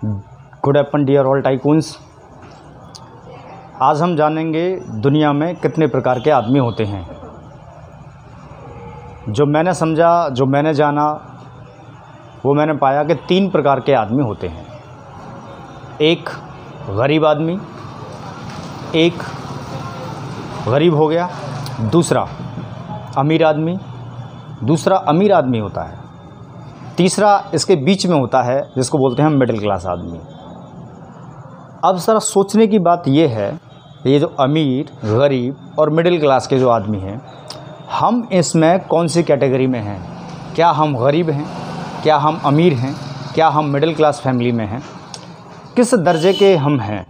Good afternoon dear all tycoons. आज हम जानेंगे दुनिया में कितने प्रकार के आदमी होते हैं। जो मैंने समझा, जो मैंने जाना, वो मैंने पाया कि 3 प्रकार के आदमी होते हैं। एक गरीब आदमी, एक गरीब हो गया, दूसरा अमीर आदमी, दूसरा अमीर आदमी होता है, तीसरा इसके बीच में होता है जिसको बोलते हैं हम मिडिल क्लास आदमी। अब ज़रा सोचने की बात ये है, ये जो अमीर, गरीब और मिडिल क्लास के जो आदमी हैं, हम इसमें कौन सी कैटेगरी में हैं? क्या हम गरीब हैं? क्या हम अमीर हैं? क्या हम मिडिल क्लास फैमिली में हैं? किस दर्जे के हम हैं?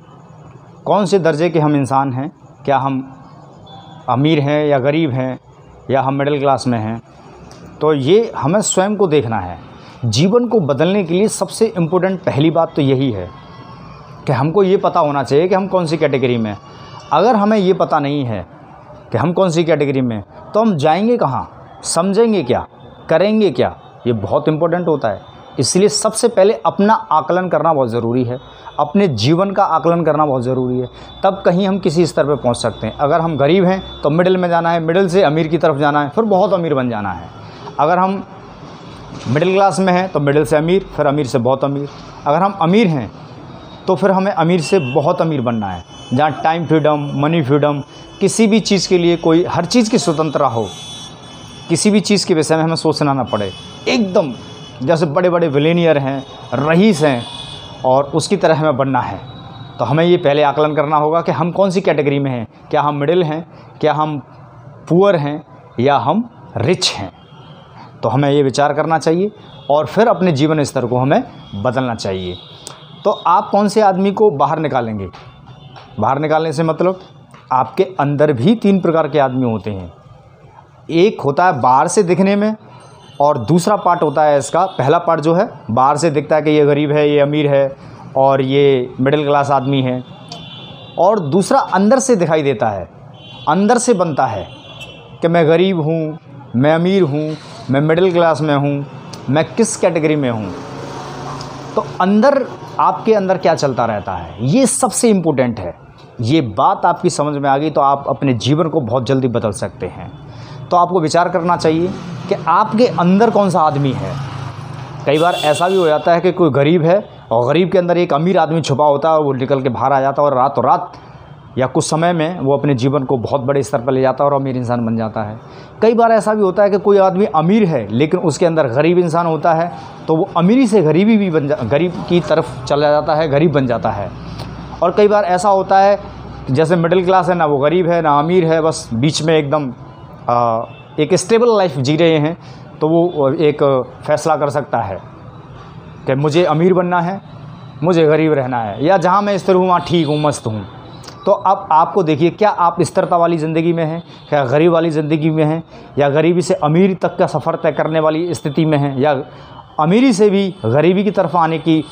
कौन से दर्जे के हम इंसान हैं? क्या हम अमीर हैं या गरीब हैं या हम मिडिल क्लास में हैं? तो ये हमें स्वयं को देखना है। जीवन को बदलने के लिए सबसे इम्पोर्टेंट पहली बात तो यही है कि हमको ये पता होना चाहिए कि हम कौन सी कैटेगरी में। अगर हमें ये पता नहीं है कि हम कौन सी कैटेगरी में, तो हम जाएंगे कहाँ, समझेंगे क्या, करेंगे क्या? ये बहुत इम्पोर्टेंट होता है। इसलिए सबसे पहले अपना आकलन करना बहुत ज़रूरी है, अपने जीवन का आकलन करना बहुत ज़रूरी है। तब कहीं हम किसी स्तर पर पहुंच सकते हैं। अगर हम गरीब हैं तो मिडिल में जाना है, मिडिल से अमीर की तरफ जाना है, फिर बहुत अमीर बन जाना है। अगर हम मिडिल क्लास में हैं तो मिडिल से अमीर, फिर अमीर से बहुत अमीर। अगर हम अमीर हैं तो फिर हमें अमीर से बहुत अमीर बनना है, जहाँ टाइम फ्रीडम, मनी फ्रीडम, किसी भी चीज़ के लिए कोई हर चीज़ की स्वतंत्रता हो, किसी भी चीज़ के विषय में हमें सोचना ना पड़े। एकदम जैसे बड़े बड़े बिलियनियर हैं, रईस हैं, और उसकी तरह हमें बनना है। तो हमें ये पहले आकलन करना होगा कि हम कौन सी कैटेगरी में हैं। क्या हम मिडिल हैं, क्या हम पुअर हैं, या हम रिच हैं? तो हमें ये विचार करना चाहिए और फिर अपने जीवन स्तर को हमें बदलना चाहिए। तो आप कौन से आदमी को बाहर निकालेंगे? बाहर निकालने से मतलब आपके अंदर भी 3 प्रकार के आदमी होते हैं। एक होता है बाहर से दिखने में, और दूसरा पार्ट होता है इसका, पहला पार्ट जो है बाहर से दिखता है कि ये गरीब है, ये अमीर है और ये मिडिल क्लास आदमी है, और दूसरा अंदर से दिखाई देता है, अंदर से बनता है कि मैं गरीब हूँ, मैं अमीर हूँ, मैं मिडिल क्लास में हूँ, मैं किस कैटेगरी में हूँ। तो अंदर आपके अंदर क्या चलता रहता है, ये सबसे इम्पोर्टेंट है। ये बात आपकी समझ में आ गई तो आप अपने जीवन को बहुत जल्दी बदल सकते हैं। तो आपको विचार करना चाहिए कि आपके अंदर कौन सा आदमी है। कई बार ऐसा भी हो जाता है कि कोई गरीब है और गरीब के अंदर एक अमीर आदमी छुपा होता है और वो निकल के बाहर आ जाता है, और रातों रात या कुछ समय में वो अपने जीवन को बहुत बड़े स्तर पर ले जाता है और अमीर इंसान बन जाता है। कई बार ऐसा भी होता है कि कोई आदमी अमीर है लेकिन उसके अंदर गरीब इंसान होता है, तो वो अमीरी से गरीबी भी गरीब की तरफ चला जाता है, गरीब बन जाता है। और कई बार ऐसा होता है जैसे मिडिल क्लास है, ना वो गरीब है ना अमीर है, बस बीच में एकदम एक स्टेबल लाइफ जी रहे हैं, तो वो एक फ़ैसला कर सकता है कि मुझे अमीर बनना है, मुझे गरीब रहना है, या जहाँ मैं स्थिर हूँ वहाँ ठीक हूँ, मस्त हूँ। तो अब आपको देखिए, क्या आप स्थिरता वाली ज़िंदगी में हैं, क्या गरीब वाली ज़िंदगी में हैं, या गरीबी से अमीरी तक का सफ़र तय करने वाली स्थिति में हैं, या अमीरी से भी गरीबी की तरफ आने की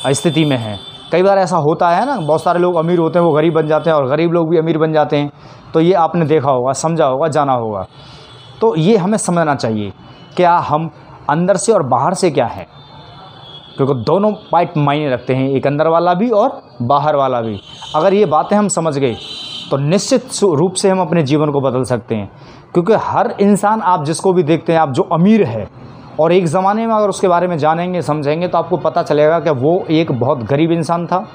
स्थिति में हैं। कई बार ऐसा होता है ना, बहुत सारे लोग अमीर होते हैं वो गरीब बन जाते हैं, और गरीब लोग भी अमीर बन जाते हैं। तो ये आपने देखा होगा, समझा होगा, जाना होगा। तो ये हमें समझना चाहिए, क्या हम अंदर से और बाहर से क्या है, क्योंकि दोनों पार्ट मायने रखते हैं, एक अंदर वाला भी और बाहर वाला भी। अगर ये बातें हम समझ गए तो निश्चित रूप से हम अपने जीवन को बदल सकते हैं। क्योंकि हर इंसान, आप जिसको भी देखते हैं, आप जो अमीर है, और एक ज़माने में अगर उसके बारे में जानेंगे, समझेंगे, तो आपको पता चलेगा कि वो एक बहुत गरीब इंसान था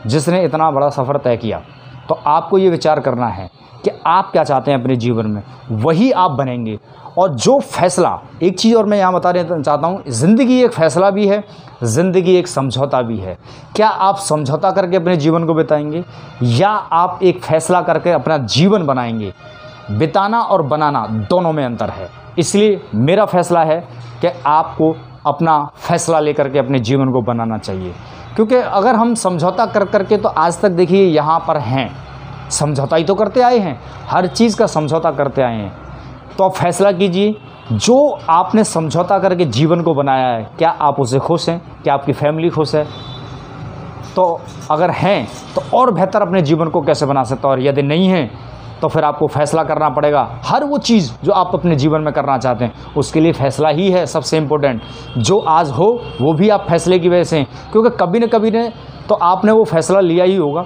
जिसने इतना बड़ा सफ़र तय किया। तो आपको ये विचार करना है कि आप क्या चाहते हैं अपने जीवन में, वही आप बनेंगे। और जो फ़ैसला, एक चीज़ और मैं यहाँ बताना चाहता हूँ, ज़िंदगी एक फ़ैसला भी है, ज़िंदगी एक समझौता भी है। क्या आप समझौता करके अपने जीवन को बिताएंगे, या आप एक फ़ैसला करके अपना जीवन बनाएंगे? बिताना और बनाना दोनों में अंतर है। इसलिए मेरा फ़ैसला है कि आपको अपना फ़ैसला लेकर के अपने जीवन को बनाना चाहिए। क्योंकि अगर हम समझौता कर करके, तो आज तक देखिए यहाँ पर हैं, समझौता ही तो करते आए हैं, हर चीज़ का समझौता करते आए हैं। तो आप फैसला कीजिए, जो आपने समझौता करके जीवन को बनाया है, क्या आप उससे खुश हैं? क्या आपकी फैमिली खुश है? तो अगर हैं तो और बेहतर अपने जीवन को कैसे बना सकते हैं, और यदि नहीं हैं तो फिर आपको फैसला करना पड़ेगा। हर वो चीज़ जो आप अपने जीवन में करना चाहते हैं उसके लिए फ़ैसला ही है सबसे इम्पोर्टेंट। जो आज हो वो भी आप फैसले की वजह से, क्योंकि कभी न कभी ने तो आपने वो फैसला लिया ही होगा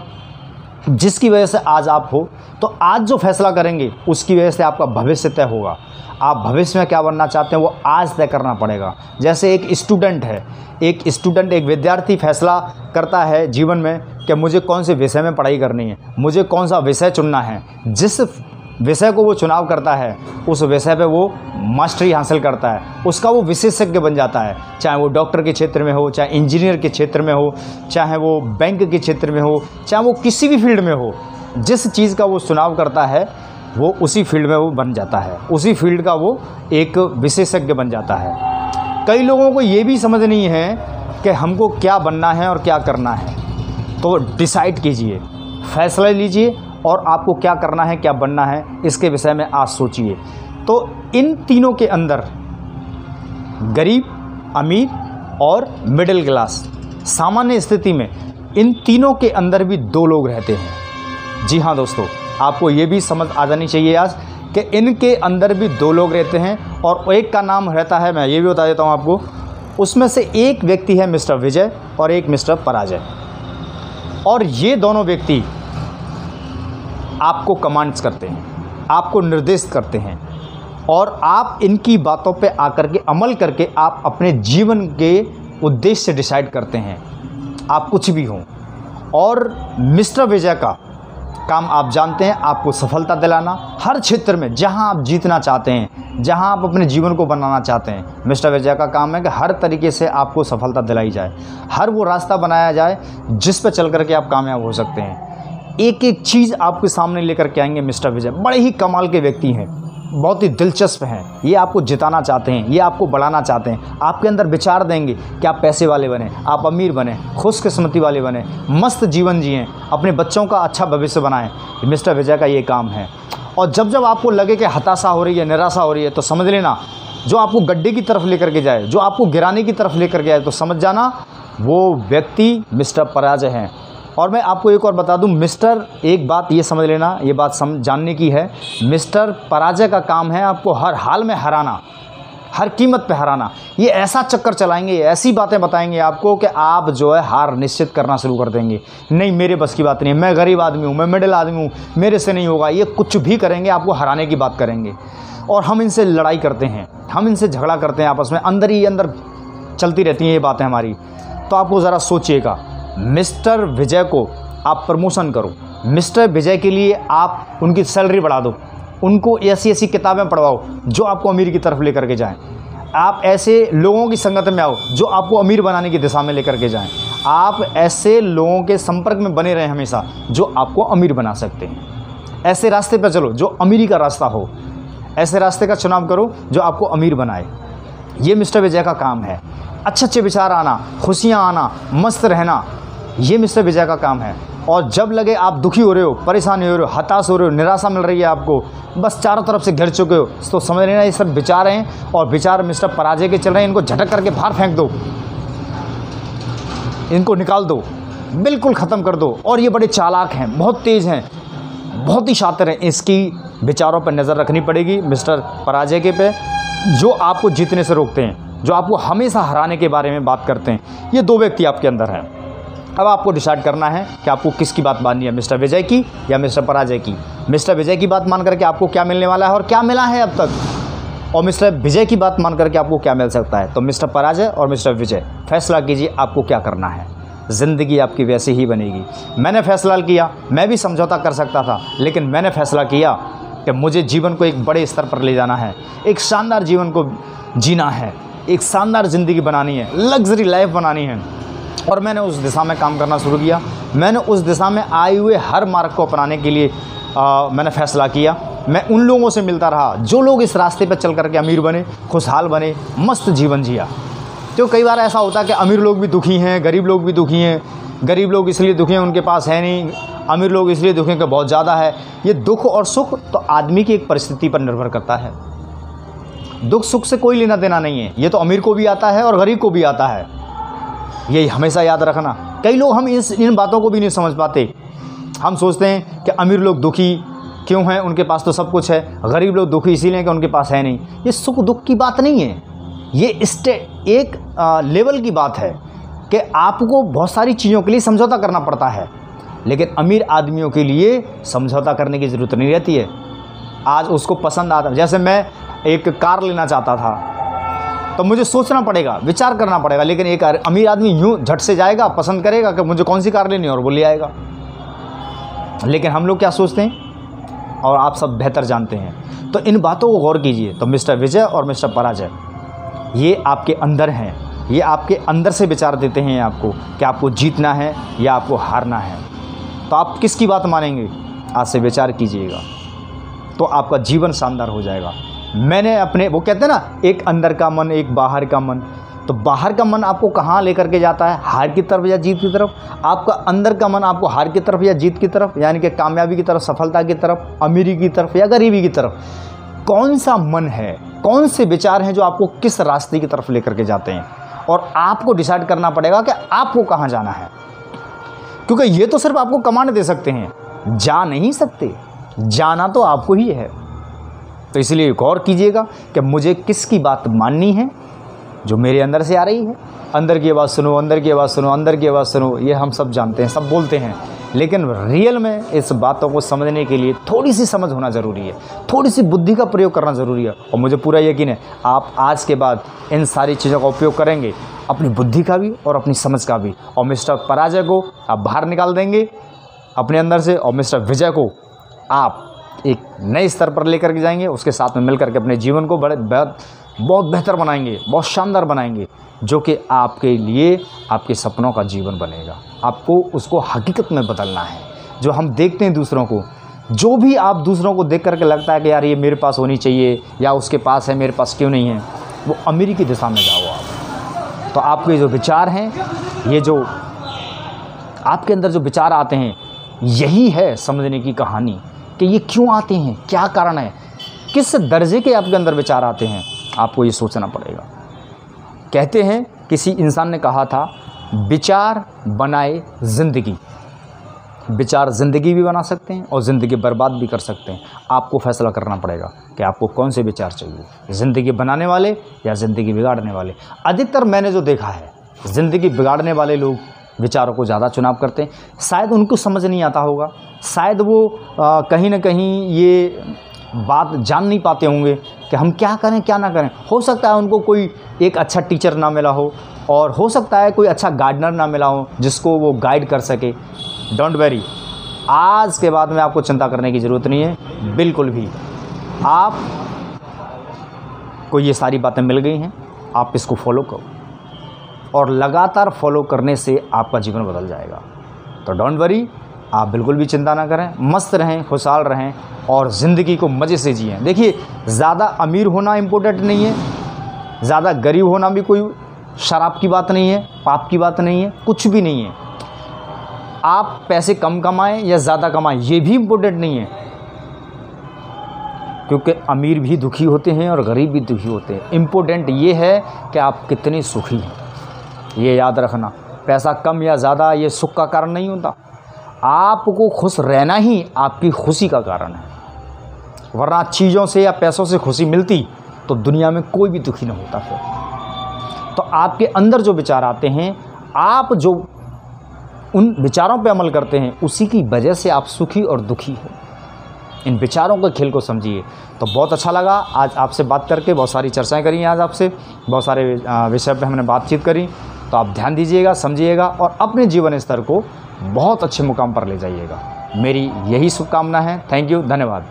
जिसकी वजह से आज आप हो। तो आज जो फैसला करेंगे उसकी वजह से आपका भविष्य तय होगा। आप भविष्य में क्या बनना चाहते हैं वो आज तय करना पड़ेगा। जैसे एक स्टूडेंट है, एक विद्यार्थी फैसला करता है जीवन में कि मुझे कौन से विषय में पढ़ाई करनी है, मुझे कौन सा विषय चुनना है। जिस विषय को वो चुनाव करता है उस विषय पे वो मास्टरी हासिल करता है, उसका वो विशेषज्ञ बन जाता है। चाहे वो डॉक्टर के क्षेत्र में हो, चाहे इंजीनियर के क्षेत्र में हो, चाहे वो बैंक के क्षेत्र में हो, चाहे वो किसी भी फील्ड में हो, जिस चीज़ का वो चुनाव करता है वो उसी फील्ड में वो बन जाता है, उसी फील्ड का वो एक विशेषज्ञ बन जाता है। कई लोगों को ये भी समझ नहीं है कि हमको क्या बनना है और क्या करना है। तो डिसाइड कीजिए, फैसला लीजिए और आपको क्या करना है, क्या बनना है, इसके विषय में आज सोचिए। तो इन तीनों के अंदर गरीब, अमीर और मिडिल क्लास, सामान्य स्थिति में इन तीनों के अंदर भी दो लोग रहते हैं। जी हाँ दोस्तों, आपको ये भी समझ आ जानी चाहिए आज कि इनके अंदर भी दो लोग रहते हैं और एक का नाम रहता है, मैं ये भी बता देता हूँ आपको, उसमें से एक व्यक्ति है मिस्टर विजय और एक मिस्टर पराजय। और ये दोनों व्यक्ति आपको कमांड्स करते हैं, आपको निर्देशित करते हैं और आप इनकी बातों पे आकर के अमल करके आप अपने जीवन के उद्देश्य डिसाइड करते हैं, आप कुछ भी हों। और मिस्टर विजय का काम आप जानते हैं, आपको सफलता दिलाना हर क्षेत्र में, जहां आप जीतना चाहते हैं, जहां आप अपने जीवन को बनाना चाहते हैं। मिस्टर विजय का काम है कि हर तरीके से आपको सफलता दिलाई जाए, हर वो रास्ता बनाया जाए जिस पर चल करके आप कामयाब हो सकते हैं। एक एक चीज़ आपके सामने लेकर के आएंगे मिस्टर विजय। बड़े ही कमाल के व्यक्ति हैं, बहुत ही दिलचस्प हैं। ये आपको जिताना चाहते हैं, ये आपको बढ़ाना चाहते हैं, आपके अंदर विचार देंगे कि आप पैसे वाले बने, आप अमीर बने, खुशकिस्मती वाले बने, मस्त जीवन जिएं, अपने बच्चों का अच्छा भविष्य बनाएं। मिस्टर विजय का ये काम है। और जब जब आपको लगे कि हताशा हो रही है, निराशा हो रही है, तो समझ लेना जो आपको गड्ढे की तरफ लेकर के जाए, जो आपको गिराने की तरफ लेकर के जाए, तो समझ जाना वो व्यक्ति मिस्टर पराजय हैं। और मैं आपको एक और बता दूं, मिस्टर, एक बात ये समझ लेना, ये बात जानने की है, मिस्टर पराजय का काम है आपको हर हाल में हराना, हर कीमत पे हराना। ये ऐसा चक्कर चलाएंगे, ऐसी बातें बताएंगे आपको कि आप जो है हार निश्चित करना शुरू कर देंगे। नहीं, मेरे बस की बात नहीं है, मैं गरीब आदमी हूँ, मैं मिडिल आदमी हूँ, मेरे से नहीं होगा। ये कुछ भी करेंगे, आपको हराने की बात करेंगे। और हम इनसे लड़ाई करते हैं, हम इनसे झगड़ा करते हैं, आपस में अंदर ही अंदर चलती रहती हैं ये बातें हमारी। तो आपको ज़रा सोचिएगा, मिस्टर विजय को आप प्रमोशन करो, मिस्टर विजय के लिए आप उनकी सैलरी बढ़ा दो, उनको ऐसी ऐसी किताबें पढ़वाओ जो आपको अमीर की तरफ लेकर के जाएं। आप ऐसे लोगों की संगत में आओ जो आपको अमीर बनाने की दिशा में लेकर के जाएं। आप ऐसे लोगों के संपर्क में बने रहें हमेशा जो आपको अमीर बना सकते हैं। ऐसे रास्ते पर चलो जो अमीरी का रास्ता हो, ऐसे रास्ते का चुनाव करो जो आपको अमीर बनाए। ये मिस्टर विजय का काम है। अच्छे अच्छे विचार आना, खुशियाँ आना, मस्त रहना, ये मिस्टर विजय का काम है। और जब लगे आप दुखी हो रहे हो, परेशानी हो रहे हो, हताश हो रहे हो, निराशा मिल रही है आपको, बस चारों तरफ से घिर चुके हो, तो समझ लेना ये सब विचार हैं और विचार मिस्टर पराजय के चल रहे हैं। इनको झटक करके बाहर फेंक दो, इनको निकाल दो, बिल्कुल ख़त्म कर दो। और ये बड़े चालाक हैं, बहुत तेज़ हैं, बहुत ही शातिर हैं। इसकी विचारों पर नज़र रखनी पड़ेगी मिस्टर पराजय के पे, जो आपको जीतने से रोकते हैं, जो आपको हमेशा हराने के बारे में बात करते हैं। ये दो व्यक्ति आपके अंदर हैं। अब आपको डिसाइड करना है कि आपको किसकी बात माननी है, मिस्टर विजय की या मिस्टर पराजय की। मिस्टर विजय की बात मान करके आपको क्या मिलने वाला है और क्या मिला है अब तक, और मिस्टर विजय की बात मान करके आपको क्या मिल सकता है। तो मिस्टर पराजय और मिस्टर विजय, फैसला कीजिए आपको क्या करना है। ज़िंदगी आपकी वैसी ही बनेगी। मैंने फैसला किया, मैं भी समझौता कर सकता था, लेकिन मैंने फैसला किया कि मुझे जीवन को एक बड़े स्तर पर ले जाना है, एक शानदार जीवन को जीना है, एक शानदार ज़िंदगी बनानी है, लग्जरी लाइफ बनानी है। और मैंने उस दिशा में काम करना शुरू किया। मैंने उस दिशा में आए हुए हर मार्ग को अपनाने के लिए मैंने फ़ैसला किया। मैं उन लोगों से मिलता रहा जो लोग इस रास्ते पर चल करके अमीर बने, खुशहाल बने, मस्त जीवन जिया। तो कई बार ऐसा होता है कि अमीर लोग भी दुखी हैं, गरीब लोग भी दुखी हैं। गरीब लोग इसलिए दुखी हैं उनके पास है नहीं, अमीर लोग इसलिए दुखी हैं कि बहुत ज़्यादा है। ये दुख और सुख तो आदमी की एक परिस्थिति पर निर्भर करता है। दुख सुख से कोई लेना देना नहीं है, ये तो अमीर को भी आता है और गरीब को भी आता है, यही हमेशा याद रखना। कई लोग हम इन बातों को भी नहीं समझ पाते। हम सोचते हैं कि अमीर लोग दुखी क्यों हैं? उनके पास तो सब कुछ है। गरीब लोग दुखी इसीलिए कि उनके पास है नहीं। ये सुख दुख की बात नहीं है, ये एक लेवल की बात है कि आपको बहुत सारी चीज़ों के लिए समझौता करना पड़ता है, लेकिन अमीर आदमियों के लिए समझौता करने की ज़रूरत नहीं रहती है। आज उसको पसंद आता, जैसे मैं एक कार लेना चाहता था तो मुझे सोचना पड़ेगा, विचार करना पड़ेगा, लेकिन एक अमीर आदमी यूँ झट से जाएगा, पसंद करेगा कि मुझे कौन सी कार लेनी है और वो ले आएगा। लेकिन हम लोग क्या सोचते हैं और आप सब बेहतर जानते हैं। तो इन बातों को गौर कीजिए। तो मिस्टर विजय और मिस्टर पराजय ये आपके अंदर हैं, ये आपके अंदर से विचार देते हैं आपको कि आपको जीतना है या आपको हारना है। तो आप किसकी बात मानेंगे? आज से विचार कीजिएगा, तो आपका जीवन शानदार हो जाएगा। मैंने अपने, वो कहते हैं ना, एक अंदर का मन एक बाहर का मन, तो बाहर का मन आपको कहाँ लेकर के जाता है? हार की तरफ या जीत की तरफ? आपका अंदर का मन आपको हार की तरफ या जीत की तरफ, यानी कि कामयाबी की तरफ, सफलता की तरफ, अमीरी की तरफ या गरीबी की तरफ? कौन सा मन है, कौन से विचार हैं जो आपको किस रास्ते की तरफ लेकर के जाते हैं? और आपको डिसाइड करना पड़ेगा कि आपको कहाँ जाना है, क्योंकि ये तो सिर्फ आपको कमाने दे सकते हैं, जा नहीं सकते। जाना तो आपको ही है। तो इसलिए गौर कीजिएगा कि मुझे किसकी बात माननी है, जो मेरे अंदर से आ रही है। अंदर की आवाज़ सुनो, अंदर की आवाज़ सुनो, अंदर की आवाज़ सुनो, ये हम सब जानते हैं, सब बोलते हैं, लेकिन रियल में इस बातों को समझने के लिए थोड़ी सी समझ होना ज़रूरी है, थोड़ी सी बुद्धि का प्रयोग करना ज़रूरी है। और मुझे पूरा यकीन है आप आज के बाद इन सारी चीज़ों का उपयोग करेंगे, अपनी बुद्धि का भी और अपनी समझ का भी, और मिस्टर पराजय को आप बाहर निकाल देंगे अपने अंदर से, और मिस्टर विजय को आप एक नए स्तर पर लेकर के जाएंगे। उसके साथ में मिलकर के अपने जीवन को बहुत बेहतर बनाएंगे, बहुत शानदार बनाएंगे, जो कि आपके लिए आपके सपनों का जीवन बनेगा। आपको उसको हकीकत में बदलना है। जो हम देखते हैं दूसरों को, जो भी आप दूसरों को देख करके लगता है कि यार ये मेरे पास होनी चाहिए या उसके पास है, मेरे पास क्यों नहीं है, वो अमीरी की दिशा में जाओ आप। तो आपके जो विचार हैं, ये जो आपके अंदर जो विचार आते हैं, यही है समझने की कहानी कि ये क्यों आते हैं, क्या कारण है, किस दर्जे के आपके अंदर विचार आते हैं। आपको ये सोचना पड़ेगा। कहते हैं, किसी इंसान ने कहा था, विचार बनाए ज़िंदगी। विचार ज़िंदगी भी बना सकते हैं और ज़िंदगी बर्बाद भी कर सकते हैं। आपको फैसला करना पड़ेगा कि आपको कौन से विचार चाहिए, ज़िंदगी बनाने वाले या ज़िंदगी बिगाड़ने वाले। अधिकतर मैंने जो देखा है, ज़िंदगी बिगाड़ने वाले लोग विचारों को ज़्यादा चुनाव करते हैं। शायद उनको समझ नहीं आता होगा, शायद वो कहीं ना कहीं ये बात जान नहीं पाते होंगे कि हम क्या करें क्या ना करें। हो सकता है उनको कोई एक अच्छा टीचर ना मिला हो, और हो सकता है कोई अच्छा गार्डनर ना मिला हो जिसको वो गाइड कर सके। डोंट वरी, आज के बाद में आपको चिंता करने की ज़रूरत नहीं है बिल्कुल भी। आप को ये सारी बातें मिल गई हैं, आप इसको फॉलो करो, और लगातार फॉलो करने से आपका जीवन बदल जाएगा। तो डोंट वरी, आप बिल्कुल भी चिंता ना करें, मस्त रहें, खुशहाल रहें और ज़िंदगी को मज़े से जिएं। देखिए, ज़्यादा अमीर होना इम्पोर्टेंट नहीं है, ज़्यादा गरीब होना भी कोई शराब की बात नहीं है, पाप की बात नहीं है, कुछ भी नहीं है। आप पैसे कम कमाएं या ज़्यादा कमाएं, ये भी इम्पोर्टेंट नहीं है, क्योंकि अमीर भी दुखी होते हैं और गरीब भी दुखी होते हैं। इम्पोर्टेंट ये है कि आप कितने सुखी हैं, ये याद रखना। पैसा कम या ज़्यादा ये सुख का कारण नहीं होता, आपको खुश रहना ही आपकी खुशी का कारण है। वरना चीज़ों से या पैसों से खुशी मिलती तो दुनिया में कोई भी दुखी नहीं होता। फिर तो आपके अंदर जो विचार आते हैं, आप जो उन विचारों पे अमल करते हैं, उसी की वजह से आप सुखी और दुखी हो। इन विचारों के खेल को समझिए। तो बहुत अच्छा लगा आज आपसे बात करके, बहुत सारी चर्चाएं करी आज आपसे, बहुत सारे विषय पे हमने बातचीत करी। तो आप ध्यान दीजिएगा, समझिएगा और अपने जीवन स्तर को बहुत अच्छे मुकाम पर ले जाइएगा। मेरी यही शुभकामना है। थैंक यू, धन्यवाद।